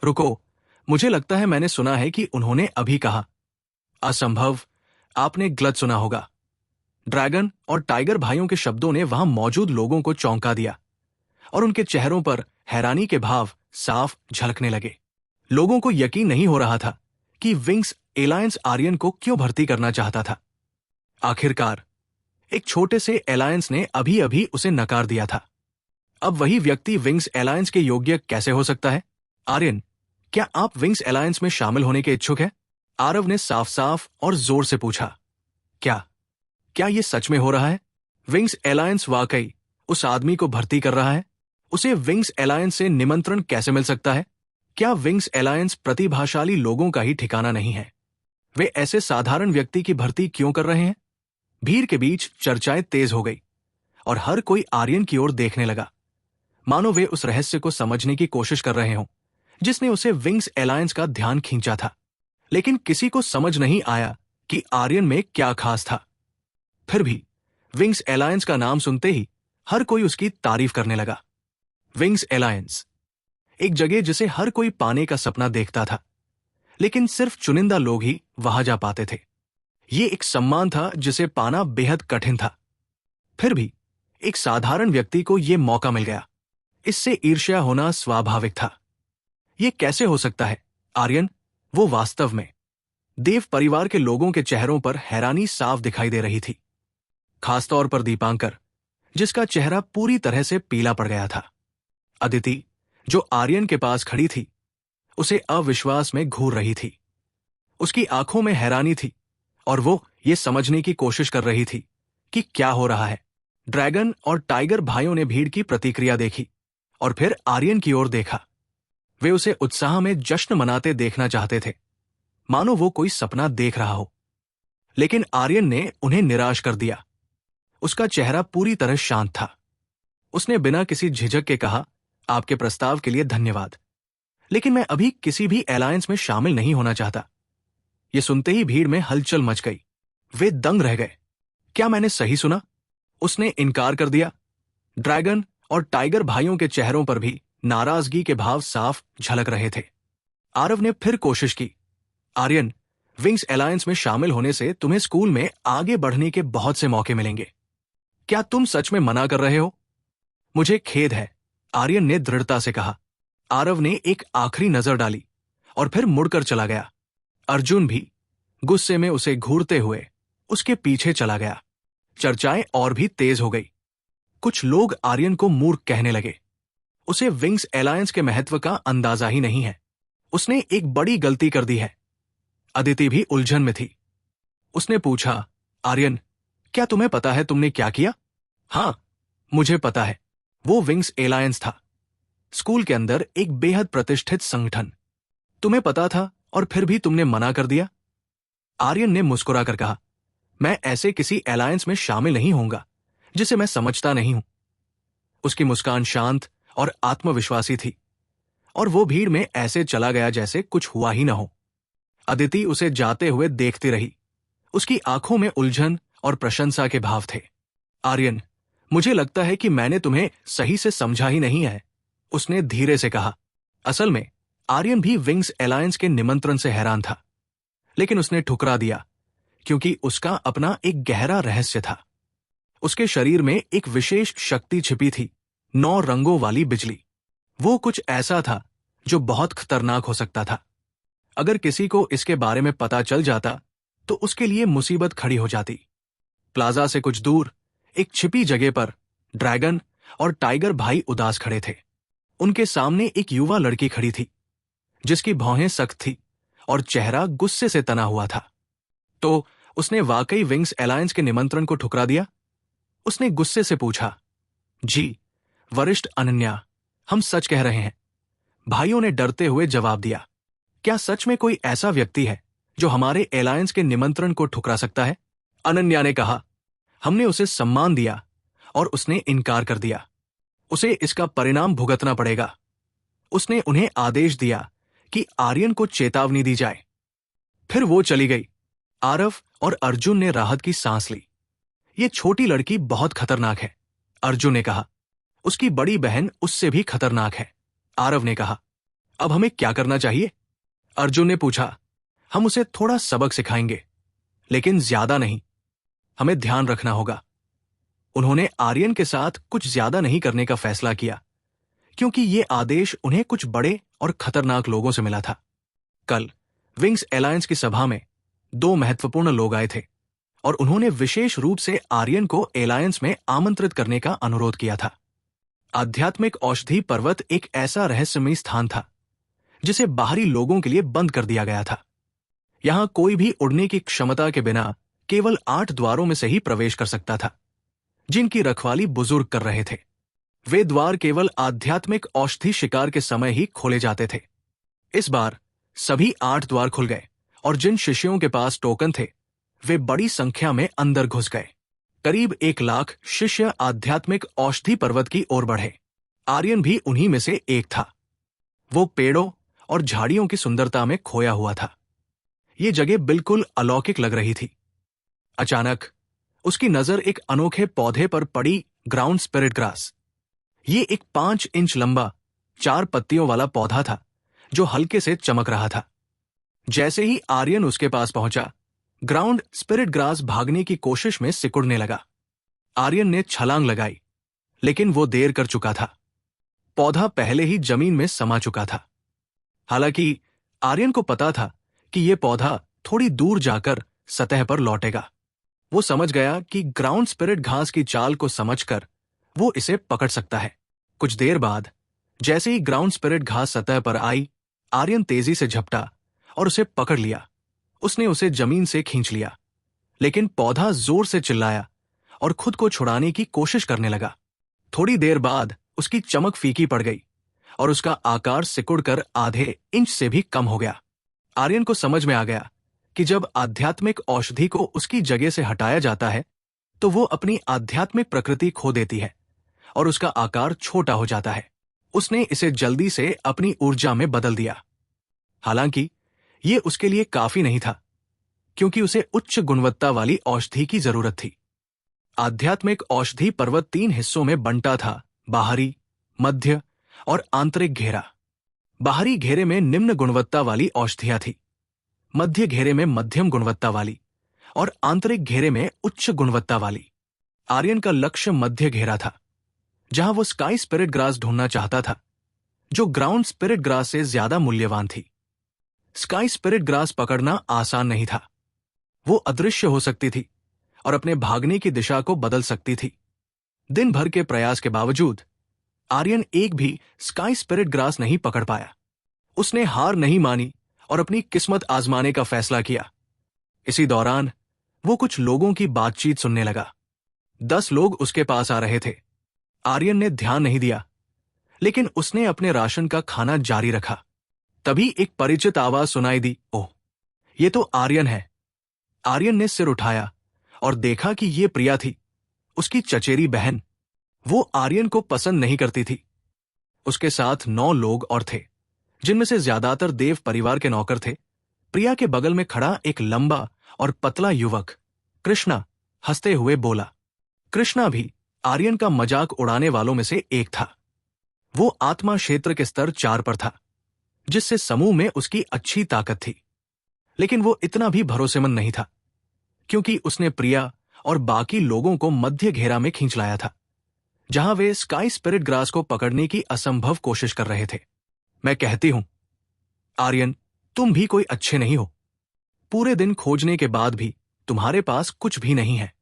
रुको, मुझे लगता है मैंने सुना है कि उन्होंने अभी कहा। असंभव, आपने गलत सुना होगा। ड्रैगन और टाइगर भाइयों के शब्दों ने वहां मौजूद लोगों को चौंका दिया और उनके चेहरों पर हैरानी के भाव साफ झलकने लगे। लोगों को यकीन नहीं हो रहा था कि विंग्स एलायंस आर्यन को क्यों भर्ती करना चाहता था। आखिरकार एक छोटे से एलायंस ने अभी अभी उसे नकार दिया था। अब वही व्यक्ति विंग्स एलायंस के योग्य कैसे हो सकता है? आर्यन, क्या आप विंग्स एलायंस में शामिल होने के इच्छुक हैं? आरव ने साफ साफ और जोर से पूछा। क्या क्या ये सच में हो रहा है? विंग्स एलायंस वाकई उस आदमी को भर्ती कर रहा है? उसे विंग्स एलायंस से निमंत्रण कैसे मिल सकता है? क्या विंग्स एलायंस प्रतिभाशाली लोगों का ही ठिकाना नहीं है? वे ऐसे साधारण व्यक्ति की भर्ती क्यों कर रहे हैं? भीड़ के बीच चर्चाएं तेज हो गई और हर कोई आर्यन की ओर देखने लगा, मानो वे उस रहस्य को समझने की कोशिश कर रहे हों जिसने उसे विंग्स एलायंस का ध्यान खींचा था। लेकिन किसी को समझ नहीं आया कि आर्यन में क्या खास था। फिर भी विंग्स एलायंस का नाम सुनते ही हर कोई उसकी तारीफ करने लगा। विंग्स एलायंस, एक जगह जिसे हर कोई पाने का सपना देखता था, लेकिन सिर्फ चुनिंदा लोग ही वहां जा पाते थे। ये एक सम्मान था जिसे पाना बेहद कठिन था। फिर भी एक साधारण व्यक्ति को यह मौका मिल गया। इससे ईर्ष्या होना स्वाभाविक था। यह कैसे हो सकता है आर्यन? वो वास्तव में देव परिवार के लोगों के चेहरों पर हैरानी साफ दिखाई दे रही थी, खासतौर पर दीपांकर, जिसका चेहरा पूरी तरह से पीला पड़ गया था। अदिति, जो आर्यन के पास खड़ी थी, उसे अविश्वास में घूर रही थी। उसकी आंखों में हैरानी थी और वो ये समझने की कोशिश कर रही थी कि क्या हो रहा है। ड्रैगन और टाइगर भाइयों ने भीड़ की प्रतिक्रिया देखी और फिर आर्यन की ओर देखा। वे उसे उत्साह में जश्न मनाते देखना चाहते थे, मानो वो कोई सपना देख रहा हो। लेकिन आर्यन ने उन्हें निराश कर दिया। उसका चेहरा पूरी तरह शांत था। उसने बिना किसी झिझक के कहा, आपके प्रस्ताव के लिए धन्यवाद, लेकिन मैं अभी किसी भी एलायंस में शामिल नहीं होना चाहता। यह सुनते ही भीड़ में हलचल मच गई। वे दंग रह गए। क्या मैंने सही सुना? उसने इनकार कर दिया। ड्रैगन और टाइगर भाइयों के चेहरों पर भी नाराजगी के भाव साफ झलक रहे थे। आरव ने फिर कोशिश की। आर्यन, विंग्स एलायंस में शामिल होने से तुम्हें स्कूल में आगे बढ़ने के बहुत से मौके मिलेंगे। क्या तुम सच में मना कर रहे हो? मुझे खेद है, आर्यन ने दृढ़ता से कहा। आरव ने एक आखिरी नजर डाली और फिर मुड़कर चला गया। अर्जुन भी गुस्से में उसे घूरते हुए उसके पीछे चला गया। चर्चाएं और भी तेज हो गई। कुछ लोग आर्यन को मूर्ख कहने लगे। उसे विंग्स एलायंस के महत्व का अंदाजा ही नहीं है। उसने एक बड़ी गलती कर दी है। अदिति भी उलझन में थी। उसने पूछा, आर्यन, क्या तुम्हें पता है तुमने क्या किया? हाँ, मुझे पता है। वो विंग्स एलायंस था, स्कूल के अंदर एक बेहद प्रतिष्ठित संगठन। तुम्हें पता था और फिर भी तुमने मना कर दिया। आर्यन ने मुस्कुराकर कहा, मैं ऐसे किसी एलायंस में शामिल नहीं होऊंगा जिसे मैं समझता नहीं हूं। उसकी मुस्कान शांत और आत्मविश्वासी थी और वो भीड़ में ऐसे चला गया जैसे कुछ हुआ ही ना हो। अदिति उसे जाते हुए देखती रही। उसकी आंखों में उलझन और प्रशंसा के भाव थे। आर्यन, मुझे लगता है कि मैंने तुम्हें सही से समझा ही नहीं है, उसने धीरे से कहा। असल में आर्यन भी विंग्स एलायंस के निमंत्रण से हैरान था, लेकिन उसने ठुकरा दिया क्योंकि उसका अपना एक गहरा रहस्य था। उसके शरीर में एक विशेष शक्ति छिपी थी, 9 रंगों वाली बिजली। वो कुछ ऐसा था जो बहुत खतरनाक हो सकता था। अगर किसी को इसके बारे में पता चल जाता तो उसके लिए मुसीबत खड़ी हो जाती। प्लाजा से कुछ दूर एक छिपी जगह पर ड्रैगन और टाइगर भाई उदास खड़े थे। उनके सामने एक युवा लड़की खड़ी थी जिसकी भौहें सख्त थी और चेहरा गुस्से से तना हुआ था। तो उसने वाकई विंग्स एलायंस के निमंत्रण को ठुकरा दिया? उसने गुस्से से पूछा। जी वरिष्ठ अनन्या, हम सच कह रहे हैं, भाइयों ने डरते हुए जवाब दिया। क्या सच में कोई ऐसा व्यक्ति है जो हमारे एलायंस के निमंत्रण को ठुकरा सकता है? अनन्या ने कहा। हमने उसे सम्मान दिया और उसने इनकार कर दिया। उसे इसका परिणाम भुगतना पड़ेगा। उसने उन्हें आदेश दिया कि आर्यन को चेतावनी दी जाए। फिर वो चली गई। आरव और अर्जुन ने राहत की सांस ली। ये छोटी लड़की बहुत खतरनाक है, अर्जुन ने कहा। उसकी बड़ी बहन उससे भी खतरनाक है, आरव ने कहा। अब हमें क्या करना चाहिए? अर्जुन ने पूछा। हम उसे थोड़ा सबक सिखाएंगे, लेकिन ज्यादा नहीं। हमें ध्यान रखना होगा। उन्होंने आर्यन के साथ कुछ ज्यादा नहीं करने का फैसला किया, क्योंकि ये आदेश उन्हें कुछ बड़े और खतरनाक लोगों से मिला था। कल विंग्स अलायंस की सभा में 2 महत्वपूर्ण लोग आए थे और उन्होंने विशेष रूप से आर्यन को अलायंस में आमंत्रित करने का अनुरोध किया था। आध्यात्मिक औषधि पर्वत एक ऐसा रहस्यमयी स्थान था जिसे बाहरी लोगों के लिए बंद कर दिया गया था। यहां कोई भी उड़ने की क्षमता के बिना केवल 8 द्वारों में से ही प्रवेश कर सकता था, जिनकी रखवाली बुजुर्ग कर रहे थे। वे द्वार केवल आध्यात्मिक औषधि शिकार के समय ही खोले जाते थे। इस बार सभी 8 द्वार खुल गए और जिन शिष्यों के पास टोकन थे वे बड़ी संख्या में अंदर घुस गए। करीब 1 लाख शिष्य आध्यात्मिक औषधि पर्वत की ओर बढ़े। आर्यन भी उन्हीं में से एक था। वो पेड़ों और झाड़ियों की सुंदरता में खोया हुआ था। ये जगह बिल्कुल अलौकिक लग रही थी। अचानक उसकी नजर एक अनोखे पौधे पर पड़ी, ग्राउंड स्पिरिट ग्रास। ये एक 5 इंच लंबा 4 पत्तियों वाला पौधा था जो हल्के से चमक रहा था। जैसे ही आर्यन उसके पास पहुंचा, ग्राउंड स्पिरिट ग्रास भागने की कोशिश में सिकुड़ने लगा। आर्यन ने छलांग लगाई, लेकिन वो देर कर चुका था। पौधा पहले ही जमीन में समा चुका था। हालांकि आर्यन को पता था कि यह पौधा थोड़ी दूर जाकर सतह पर लौटेगा। वो समझ गया कि ग्राउंड स्पिरिट घास की चाल को समझकर वो इसे पकड़ सकता है। कुछ देर बाद जैसे ही ग्राउंड स्पिरिट घास सतह पर आई, आर्यन तेजी से झपटा और उसे पकड़ लिया। उसने उसे जमीन से खींच लिया, लेकिन पौधा जोर से चिल्लाया और खुद को छुड़ाने की कोशिश करने लगा। थोड़ी देर बाद उसकी चमक फीकी पड़ गई और उसका आकार सिकुड़कर आधे इंच से भी कम हो गया। आर्यन को समझ में आ गया कि जब आध्यात्मिक औषधि को उसकी जगह से हटाया जाता है तो वो अपनी आध्यात्मिक प्रकृति खो देती है और उसका आकार छोटा हो जाता है। उसने इसे जल्दी से अपनी ऊर्जा में बदल दिया। हालांकि ये उसके लिए काफी नहीं था, क्योंकि उसे उच्च गुणवत्ता वाली औषधि की जरूरत थी। आध्यात्मिक औषधि पर्वत 3 हिस्सों में बंटा था: बाहरी, मध्य और आंतरिक घेरा। बाहरी घेरे में निम्न गुणवत्ता वाली औषधियां थी, मध्य घेरे में मध्यम गुणवत्ता वाली और आंतरिक घेरे में उच्च गुणवत्ता वाली। आर्यन का लक्ष्य मध्य घेरा था, जहां वो स्काई स्पिरिट ग्रास ढूंढना चाहता था, जो ग्राउंड स्पिरिट ग्रास से ज्यादा मूल्यवान थी। स्काई स्पिरिट ग्रास पकड़ना आसान नहीं था। वो अदृश्य हो सकती थी और अपने भागने की दिशा को बदल सकती थी। दिन भर के प्रयास के बावजूद आर्यन एक भी स्काई स्पिरिट ग्रास नहीं पकड़ पाया। उसने हार नहीं मानी और अपनी किस्मत आजमाने का फैसला किया। इसी दौरान वो कुछ लोगों की बातचीत सुनने लगा। 10 लोग उसके पास आ रहे थे। आर्यन ने ध्यान नहीं दिया, लेकिन उसने अपने राशन का खाना जारी रखा। तभी एक परिचित आवाज सुनाई दी, ओह, ये तो आर्यन है। आर्यन ने सिर उठाया और देखा कि ये प्रिया थी, उसकी चचेरी बहन। वो आर्यन को पसंद नहीं करती थी। उसके साथ 9 लोग और थे, जिनमें से ज्यादातर देव परिवार के नौकर थे। प्रिया के बगल में खड़ा एक लंबा और पतला युवक, कृष्णा, हंसते हुए बोला। कृष्णा भी आर्यन का मजाक उड़ाने वालों में से एक था। वो आत्मा क्षेत्र के स्तर 4 पर था, जिससे समूह में उसकी अच्छी ताकत थी। लेकिन वो इतना भी भरोसेमंद नहीं था, क्योंकि उसने प्रिया और बाकी लोगों को मध्य घेरा में खींच लाया था, जहां वे स्काई स्पिरिट ग्रास को पकड़ने की असंभव कोशिश कर रहे थे। मैं कहती हूं, आर्यन, तुम भी कोई अच्छे नहीं हो। पूरे दिन खोजने के बाद भी तुम्हारे पास कुछ भी नहीं है।